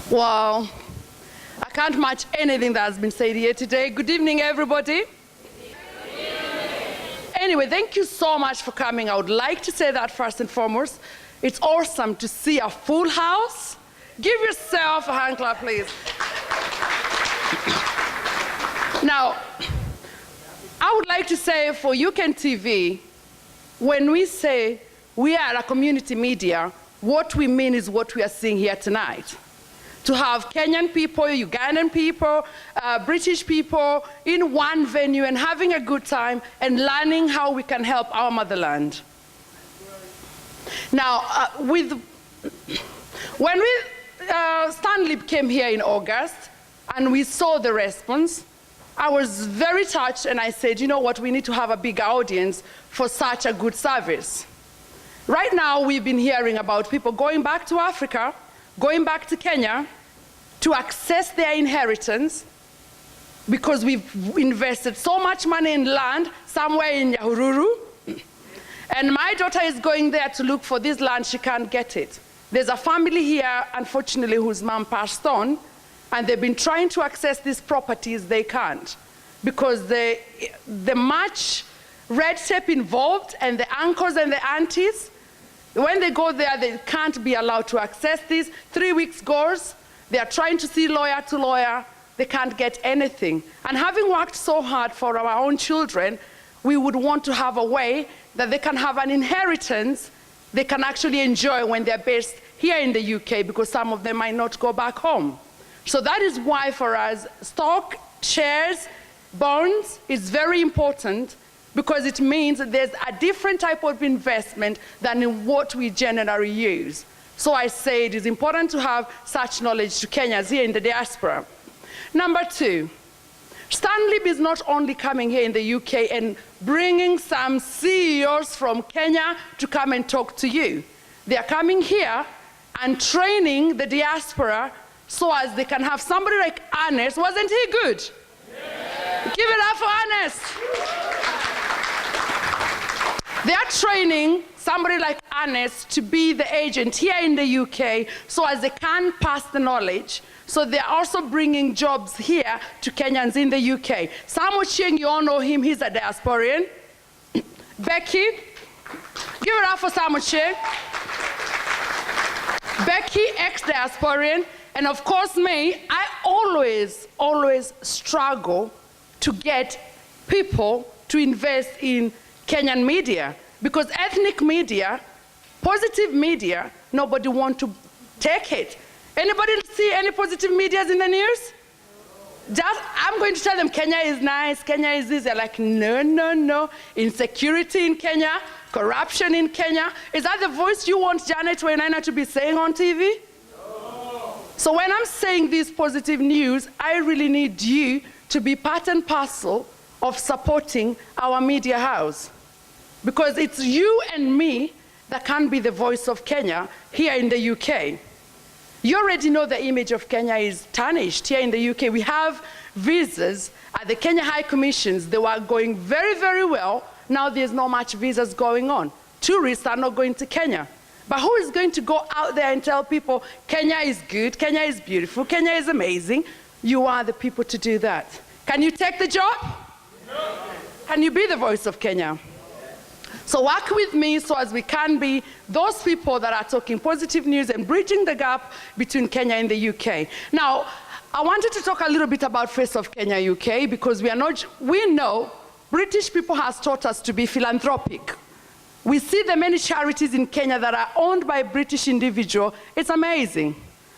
Well, I can't match anything that has been said here today. Good evening, everybody. Anyway, thank you so much for coming. I would like to say that first and foremost. It's awesome to see a full house. Give yourself a hand clap, please. Now, I would like to say for Ukentv, when we say we are a community media, what we mean is what we are seeing here tonight. To have Kenyan people, Ugandan people, British people in one venue and having a good time and learning how we can help our motherland. Now, when Stanlib came here in August and we saw the response, I was very touched and I said, you know what, we need to have a big audience for such a good service. Right now, we've been hearing about people going back to Africa, going back to Kenya, to access their inheritance because we've invested so much money in land somewhere in Nyahururu. And my daughter is going there to look for this land. She can't get it. There's a family here, unfortunately, whose mom passed on, and they've been trying to access these properties. They can't because the much red tape involved and the uncles and the aunties, when they go there, they can't be allowed to access this. 3 weeks goes. They are trying to see lawyer to lawyer. They can't get anything. And having worked so hard for our own children, we would want to have a way that they can have an inheritance they can actually enjoy when they're based here in the UK, because some of them might not go back home. So that is why for us, stock, shares, bonds is very important, because it means that there's a different type of investment than in what we generally use. So I say it is important to have such knowledge to Kenyans here in the diaspora. Number two, Stanlib is not only coming here in the UK and bringing some CEOs from Kenya to come and talk to you. They are coming here and training the diaspora so as they can have somebody like Ernest. Wasn't he good? Yeah. Give it up for Ernest. They are training somebody like Ernest to be the agent here in the UK so as they can pass the knowledge. So they're also bringing jobs here to Kenyans in the UK. Sam Ochieng, you all know him, he's a diasporian. Becky, give it up for Sam Ochieng. Becky, ex-diasporian. And of course me, I always struggle to get people to invest in Kenyan media, because ethnic media, positive media, nobody wants to take it. Anybody see any positive medias in the news? I'm going to tell them Kenya is nice, Kenya is this. They're like, no, no, no. Insecurity in Kenya, corruption in Kenya. Is that the voice you want Janet Wainaina to be saying on TV? No. So when I'm saying this positive news, I really need you to be part and parcel of supporting our media house. Because it's you and me that can be the voice of Kenya here in the UK. You already know the image of Kenya is tarnished here in the UK. We have visas at the Kenya High Commissions. They were going very, very well. Now there's not much visas going on. Tourists are not going to Kenya. But who is going to go out there and tell people Kenya is good, Kenya is beautiful, Kenya is amazing? You are the people to do that. Can you take the job? No. Can you be the voice of Kenya? So work with me so as we can be those people that are talking positive news and bridging the gap between Kenya and the UK. Now, I wanted to talk a little bit about Face of Kenya UK, because we know British people has taught us to be philanthropic. We see the many charities in Kenya that are owned by British individuals. It's amazing.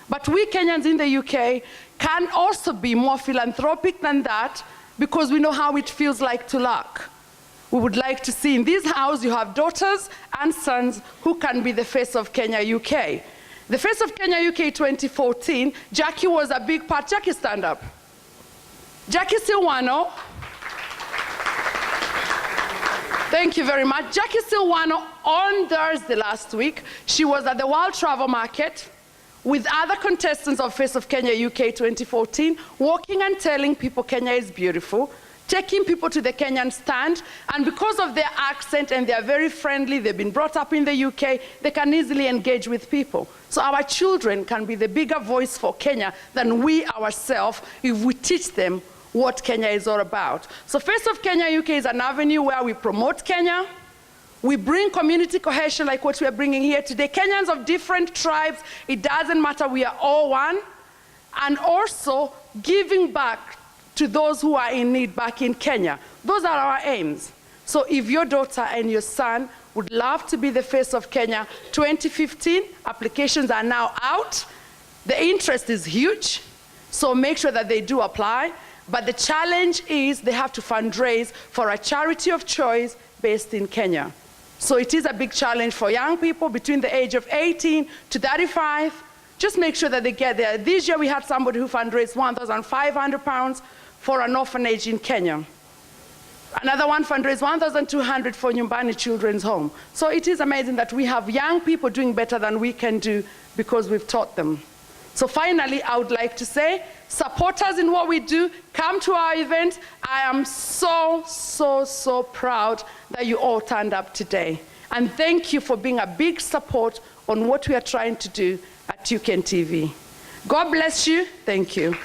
But we Kenyans in the UK can also be more philanthropic than that, because we know how it feels like to lack. We would like to see in this house you have daughters and sons who can be the Face of Kenya UK. The Face of Kenya UK 2014, Jackie was a big part. Jackie, stand up. Jackie Silwano. Thank you very much. Jackie Silwano, on Thursday last week, she was at the World Travel Market with other contestants of Face of Kenya UK 2014, walking and telling people Kenya is beautiful. taking people to the Kenyan stand, and because of their accent and they're very friendly, they've been brought up in the UK, they can easily engage with people. So our children can be the bigger voice for Kenya than we ourselves if we teach them what Kenya is all about. So Face of Kenya UK is an avenue where we promote Kenya, we bring community cohesion like what we are bringing here today. Kenyans of different tribes, it doesn't matter, we are all one. And also giving back to those who are in need back in Kenya. Those are our aims. So if your daughter and your son would love to be the face of Kenya, 2015, applications are now out. The interest is huge, so make sure that they do apply. But the challenge is they have to fundraise for a charity of choice based in Kenya. So it is a big challenge for young people between the age of 18 to 35. Just make sure that they get there. This year we had somebody who fundraised £1,500 for an orphanage in Kenya. Another one fundraised $1,200 for Nyumbani Children's Home. So it is amazing that we have young people doing better than we can do because we've taught them. So finally, I would like to say, support us in what we do. Come to our event. I am so, so, so proud that you all turned up today. And thank you for being a big support on what we are trying to do at Ukentv. God bless you. Thank you.